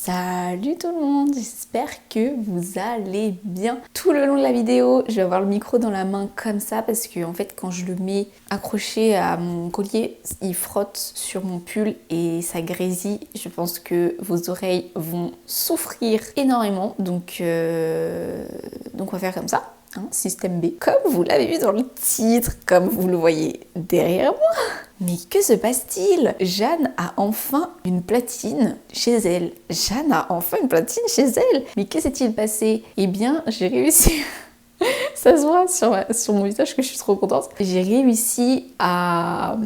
Salut tout le monde, j'espère que vous allez bien. Tout le long de la vidéo, je vais avoir le micro dans la main comme ça parce que en fait quand je le mets accroché à mon collier, il frotte sur mon pull et ça grésille. Je pense que vos oreilles vont souffrir énormément, donc on va faire comme ça. Système B, comme vous l'avez vu dans le titre, comme vous le voyez derrière moi. Mais que se passe-t-il? Jeanne a enfin une platine chez elle. Jeanne a enfin une platine chez elle. Mais que s'est-il passé? Eh bien, j'ai réussi... Ça se voit sur mon visage que je suis trop contente. J'ai réussi à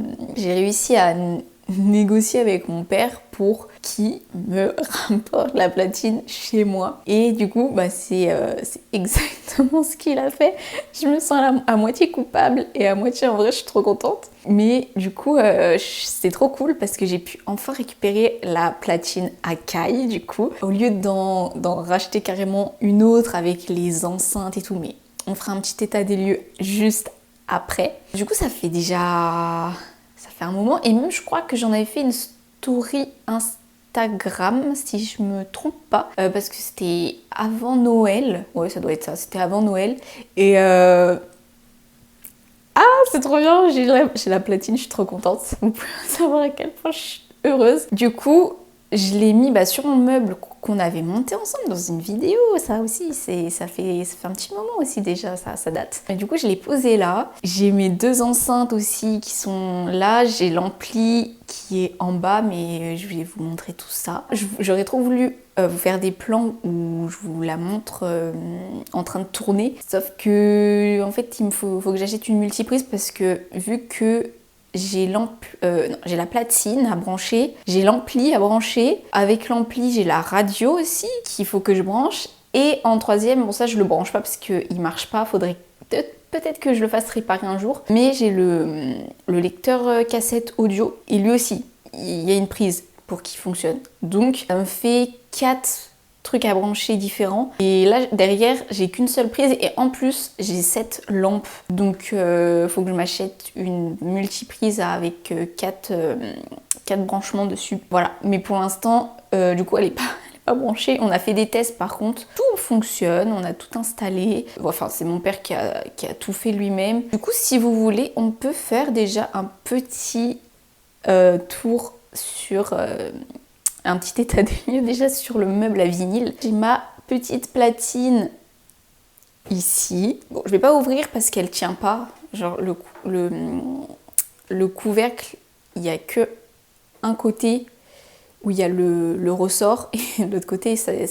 négocier avec mon père pour qu'il me rapporte la platine chez moi. Et du coup, c'est exactement ce qu'il a fait. Je me sens à moitié coupable et à moitié en vrai, je suis trop contente. Mais du coup, c'est trop cool parce que j'ai pu enfin récupérer la platine Akai, du coup, au lieu d'en racheter carrément une autre avec les enceintes et tout. Mais on fera un petit état des lieux juste après. Du coup, ça fait un moment. Et même, je crois que j'en avais fait une story Instagram, si je me trompe pas. Parce que c'était avant Noël. Ouais, ça doit être ça. C'était avant Noël. Et c'est trop bien. J'ai la platine, je suis trop contente. Vous pouvez savoir à quel point je suis heureuse. Du coup, je l'ai mis sur mon meuble qu'on avait monté ensemble dans une vidéo. Ça aussi, ça fait un petit moment aussi déjà, ça date. Et du coup, je l'ai posé là. J'ai mes deux enceintes aussi qui sont là. J'ai l'ampli qui est en bas, mais je vais vous montrer tout ça. J'aurais trop voulu vous faire des plans où je vous la montre en train de tourner. Sauf que, en fait, il faut que j'achète une multiprise parce que vu que j'ai la platine à brancher, j'ai l'ampli à brancher. Avec l'ampli, j'ai la radio aussi qu'il faut que je branche. Et en troisième, bon ça je le branche pas parce qu'il marche pas, faudrait peut-être que je le fasse réparer un jour. Mais j'ai le lecteur cassette audio et lui aussi, il y a une prise pour qu'il fonctionne. Donc ça me fait 4 trucs à brancher différents. Et là, derrière, j'ai qu'une seule prise et en plus, j'ai 7 lampes. Donc, faut que je m'achète une multiprise avec 4 branchements dessus. Voilà. Mais pour l'instant, du coup, elle est pas branchée. On a fait des tests par contre. Tout fonctionne, on a tout installé. Enfin, c'est mon père qui a tout fait lui-même. Du coup, si vous voulez, on peut faire déjà un petit tour sur... un petit état des lieux déjà sur le meuble à vinyle. J'ai ma petite platine ici. Bon, je vais pas ouvrir parce qu'elle tient pas. Genre le couvercle, il y a que un côté où il y a le ressort et de l'autre côté c'est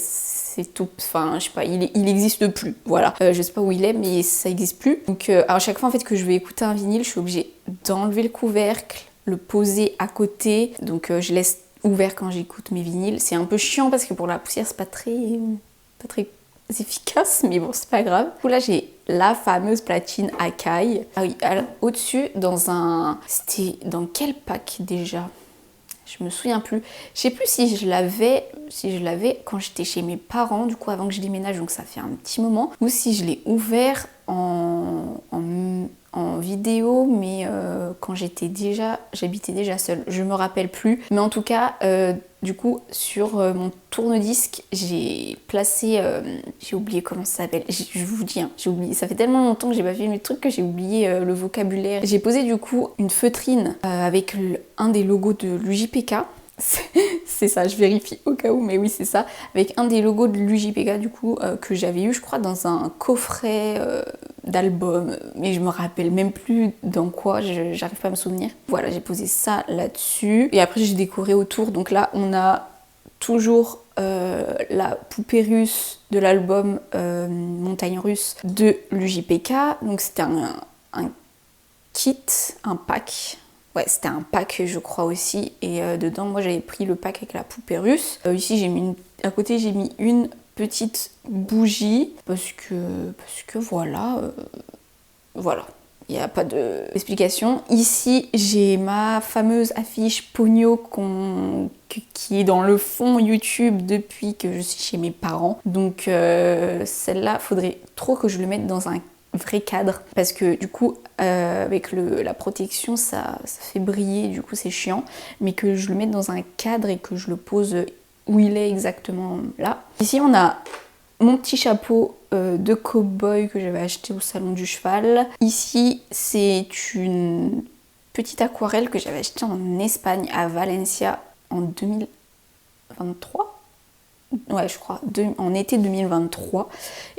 tout. Enfin, je sais pas, il existe plus. Voilà. Je sais pas où il est, mais ça existe plus. Donc à chaque fois en fait que je vais écouter un vinyle, je suis obligée d'enlever le couvercle, le poser à côté. Donc je laisse ouvert quand j'écoute mes vinyles. C'est un peu chiant parce que pour la poussière, c'est pas très efficace, mais bon, c'est pas grave. Du coup, là, j'ai la fameuse platine Akai. Ah oui, au-dessus, c'était dans quel pack déjà? Je me souviens plus. Je sais plus si je l'avais quand j'étais chez mes parents, du coup, avant que je déménage, donc ça fait un petit moment, ou si je l'ai ouvert en vidéo, mais quand j'habitais déjà seule. Je me rappelle plus. Mais en tout cas, du coup, sur mon tourne-disque, j'ai placé... j'ai oublié comment ça s'appelle. Je vous dis, j'ai oublié. Ça fait tellement longtemps que j'ai pas fait mes trucs que j'ai oublié le vocabulaire. J'ai posé du coup une feutrine avec un des logos de l'UJPK. C'est ça, je vérifie au cas où, mais oui c'est ça, avec un des logos de l'UJPK du coup que j'avais eu je crois dans un coffret d'album, mais je me rappelle même plus dans quoi, j'arrive pas à me souvenir. Voilà, j'ai posé ça là-dessus et après j'ai décoré autour, donc là on a toujours la poupée russe de l'album Montagne Russe de l'UJPK, donc c'était un kit, un pack. Ouais, c'était un pack, je crois aussi. Et dedans, moi, j'avais pris le pack avec la poupée russe. Ici, à côté, j'ai mis une petite bougie. Parce que voilà. Voilà. Il n'y a pas d'explication. Ici, j'ai ma fameuse affiche Pogno qui est dans le fond YouTube depuis que je suis chez mes parents. Donc, celle-là, faudrait trop que je le mette dans un vrai cadre parce que du coup avec la protection ça fait briller, du coup c'est chiant, mais que je le mette dans un cadre et que je le pose où il est exactement là. Ici on a mon petit chapeau de cow-boy que j'avais acheté au salon du cheval. Ici c'est une petite aquarelle que j'avais achetée en Espagne à Valencia en 2023. Ouais, je crois, en été 2023.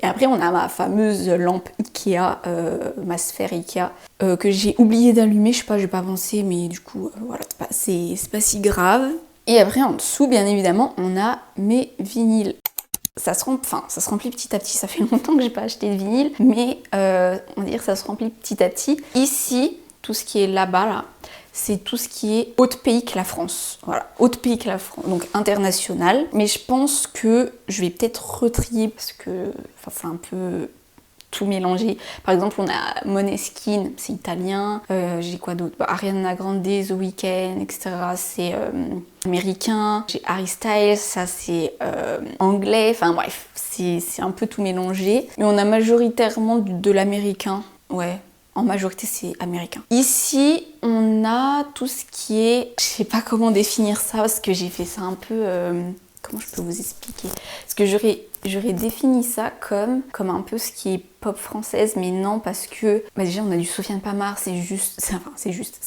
Et après, on a ma fameuse lampe Ikea, ma sphère Ikea, que j'ai oublié d'allumer. Je sais pas, j'ai pas pensé, mais du coup, voilà, c'est pas si grave. Et après, en dessous, bien évidemment, on a mes vinyles. Ça se remplit petit à petit. Ça fait longtemps que j'ai pas acheté de vinyle, mais on va dire que ça se remplit petit à petit. Ici, tout ce qui est là-bas, là, c'est tout ce qui est autre pays que la France. Voilà, autre pays que la France, donc international. Mais je pense que je vais peut-être retrier parce que c'est un peu tout mélangé. Par exemple, on a Måneskin, c'est italien. J'ai quoi d'autre? Ariana Grande, The Weeknd, etc. C'est américain. J'ai Harry Styles, ça c'est anglais. Enfin bref, c'est un peu tout mélangé. Mais on a majoritairement de l'américain. Ouais. En majorité, c'est américain. Ici, on a tout ce qui est... Je sais pas comment définir ça, parce que j'ai fait ça un peu... Comment je peux vous expliquer? Parce que j'aurais défini ça comme un peu ce qui est pop française, mais non, parce que... déjà, on a du Sofiane Pamart, c'est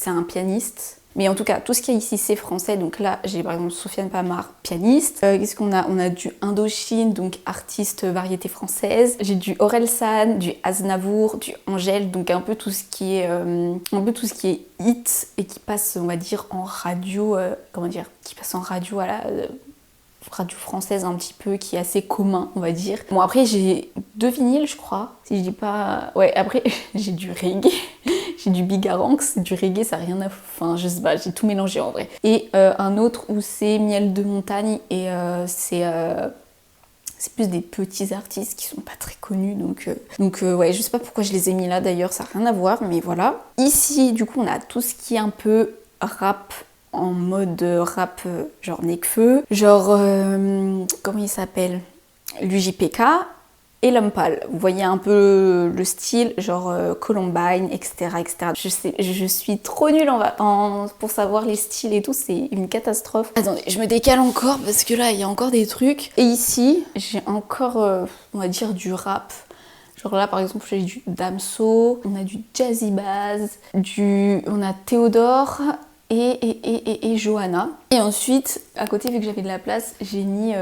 un pianiste. Mais en tout cas, tout ce qu'il y a ici, c'est français. Donc là, j'ai par exemple Sofiane Pamart, pianiste. Qu'est-ce qu'on a? On a du Indochine, donc artiste variété française. J'ai du Orelsan, du Aznavour, du Angèle, donc un peu tout ce qui est hit et qui passe, on va dire, en radio. Qui passe en radio à la radio française un petit peu, qui est assez commun, on va dire. Bon, après, j'ai 2 vinyles, je crois. Si je dis pas... Ouais, après, j'ai du reggae. J'ai du Bigaranx, du reggae, ça n'a rien à... Enfin, je sais pas, j'ai tout mélangé en vrai. Et un autre où c'est Miel de montagne et c'est plus des petits artistes qui sont pas très connus. Donc ouais, je sais pas pourquoi je les ai mis là d'ailleurs, ça n'a rien à voir, mais voilà. Ici, du coup, on a tout ce qui est un peu rap, en mode rap genre Nekfeu, genre comment il s'appelle, l'UJPK et L'Homme Pâle. Vous voyez un peu le style, genre Columbine, etc., etc. Je suis trop nulle pour savoir les styles et tout, c'est une catastrophe. Attendez, je me décale encore parce que là il y a encore des trucs. Et ici, j'ai encore, on va dire, du rap. Genre là par exemple j'ai du Damso, on a du Jazzy Bass, on a Théodore et Johanna. Et ensuite, à côté, vu que j'avais de la place, j'ai mis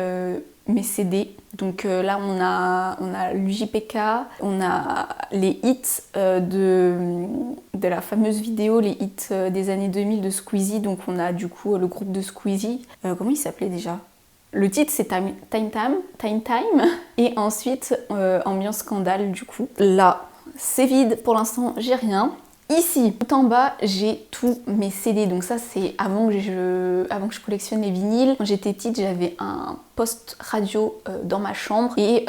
mes CD. Donc là, on a l'UJPK, on a les hits de la fameuse vidéo, les hits des années 2000 de Squeezie. Donc on a du coup le groupe de Squeezie. Comment il s'appelait déjà? Le titre c'est Time Time. Et ensuite, Ambiance Scandale du coup. Là, c'est vide, pour l'instant, j'ai rien. Ici, tout en bas, j'ai tous mes CD. Donc ça, c'est avant que je collectionne les vinyles. Quand j'étais petite, j'avais un poste radio dans ma chambre. Et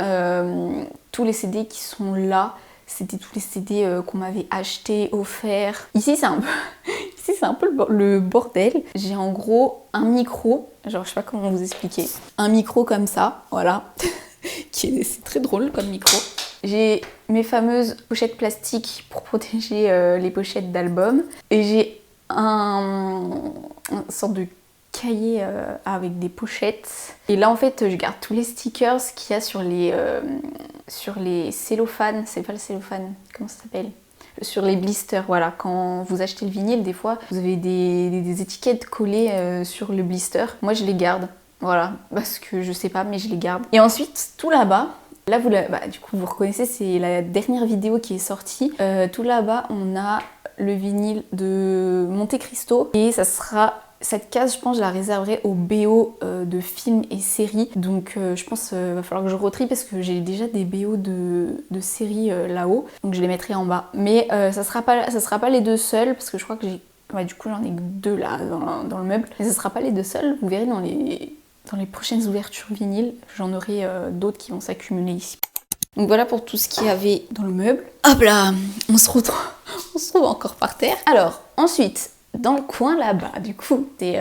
tous les CD qui sont là, c'était tous les CD qu'on m'avait achetés, offerts. Ici, c'est un peu le bordel. J'ai en gros un micro, genre je sais pas comment vous expliquer. Un micro comme ça, voilà. C'est très drôle comme micro. J'ai mes fameuses pochettes plastiques pour protéger les pochettes d'albums. Et j'ai une sorte de cahier avec des pochettes. Et là, en fait, je garde tous les stickers qu'il y a sur les cellophanes. C'est pas le cellophane, comment ça s'appelle? Sur les blisters, voilà. Quand vous achetez le vinyle, des fois, vous avez des étiquettes collées sur le blister. Moi, je les garde. Voilà, parce que je sais pas, mais je les garde. Et ensuite, tout là-bas, là, du coup, vous reconnaissez, c'est la dernière vidéo qui est sortie. Tout là-bas, on a le vinyle de Monte Cristo. Et cette case, je pense, je la réserverai au BO de films et séries. Donc, je pense qu'il va falloir que je retrie parce que j'ai déjà des BO de séries là-haut. Donc, je les mettrai en bas. Mais ça sera pas les 2 seuls parce que je crois que du coup, j'en ai que 2 là dans le meuble. Mais ça sera pas les 2 seuls. Vous verrez dans les prochaines ouvertures vinyles, j'en aurai d'autres qui vont s'accumuler ici. Donc voilà pour tout ce qu'il y avait dans le meuble. Hop là, on se retrouve encore par terre. Alors, ensuite, dans le coin là-bas, du coup, c'est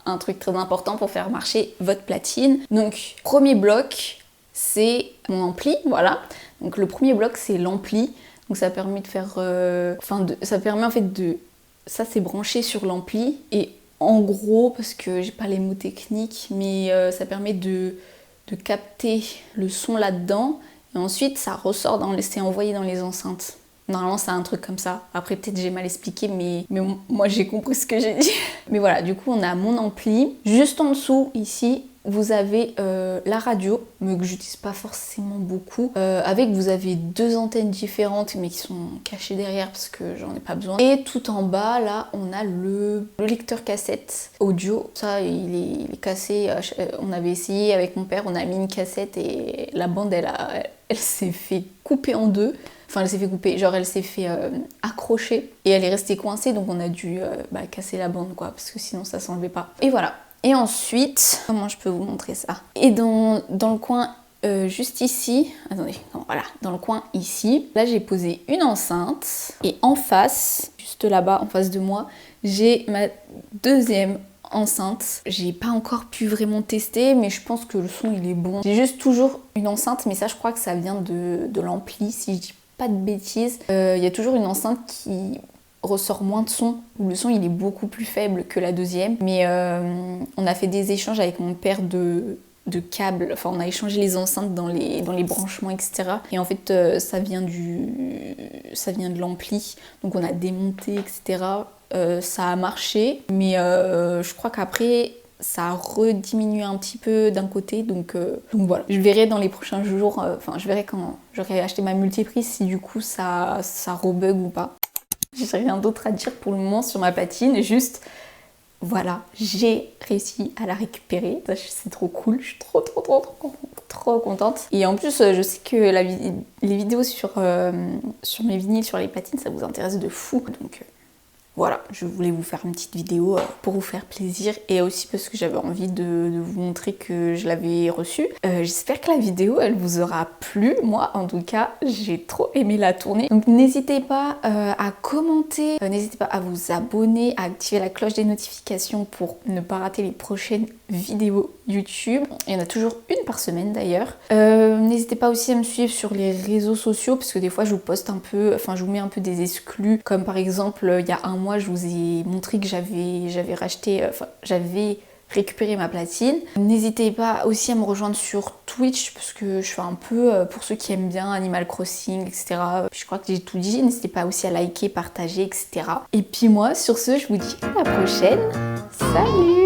un truc très important pour faire marcher votre platine. Donc, premier bloc, c'est mon ampli, voilà. Donc le premier bloc, c'est l'ampli. Donc ça permet de faire... ça permet en fait de... Ça, c'est branché sur l'ampli et En gros, parce que j'ai pas les mots techniques, mais ça permet de capter le son là-dedans. Et ensuite, ça ressort, c'est envoyé dans les enceintes. Normalement, c'est un truc comme ça. Après, peut-être j'ai mal expliqué, mais moi, j'ai compris ce que j'ai dit. Mais voilà, du coup, on a mon ampli. Juste en dessous, ici, vous avez la radio, mais que j'utilise pas forcément beaucoup. Vous avez 2 antennes différentes, mais qui sont cachées derrière parce que j'en ai pas besoin. Et tout en bas, là, on a le lecteur cassette audio. Ça, il est cassé. On avait essayé avec mon père, on a mis une cassette et la bande, elle s'est fait couper en 2. Enfin, elle s'est fait couper, genre elle s'est fait accrocher et elle est restée coincée, donc on a dû casser la bande, quoi, parce que sinon ça s'enlevait pas. Et voilà. Et ensuite, comment je peux vous montrer ça? Et dans le coin juste ici, attendez, non, voilà, dans le coin ici, là j'ai posé une enceinte et en face, juste là-bas, en face de moi, j'ai ma deuxième enceinte. J'ai pas encore pu vraiment tester, mais je pense que le son il est bon. J'ai juste toujours une enceinte, mais ça je crois que ça vient de l'ampli, si je dis pas de bêtises. Il y a toujours une enceinte qui ressort moins de son, où le son il est beaucoup plus faible que la deuxième. Mais on a fait des échanges avec mon père de câbles, enfin on a échangé les enceintes dans les branchements, etc. Et en fait ça vient de l'ampli, donc on a démonté, etc. Ça a marché, mais je crois qu'après ça a rediminué un petit peu d'un côté, donc voilà. Je verrai dans les prochains jours, je verrai quand j'aurai acheté ma multiprise si du coup ça rebug ou pas. J'ai rien d'autre à dire pour le moment sur ma patine, juste voilà, j'ai réussi à la récupérer. C'est trop cool, je suis trop contente. Et en plus, je sais que les vidéos sur mes vinyles, sur les patines, ça vous intéresse de fou. Donc voilà, je voulais vous faire une petite vidéo pour vous faire plaisir et aussi parce que j'avais envie de vous montrer que je l'avais reçue. J'espère que la vidéo, elle vous aura plu. Moi, en tout cas, j'ai trop aimé la tourner. Donc n'hésitez pas à commenter, n'hésitez pas à vous abonner, à activer la cloche des notifications pour ne pas rater les prochaines vidéos YouTube. Il y en a toujours une par semaine d'ailleurs. N'hésitez pas aussi à me suivre sur les réseaux sociaux parce que des fois je vous poste un peu, je vous mets un peu des exclus, comme par exemple il y a un mois je vous ai montré que j'avais récupéré ma platine. N'hésitez pas aussi à me rejoindre sur Twitch parce que je fais un peu pour ceux qui aiment bien Animal Crossing, etc. Je crois que j'ai tout dit. N'hésitez pas aussi à liker, partager, etc. Et puis moi, sur ce, je vous dis à la prochaine. Salut!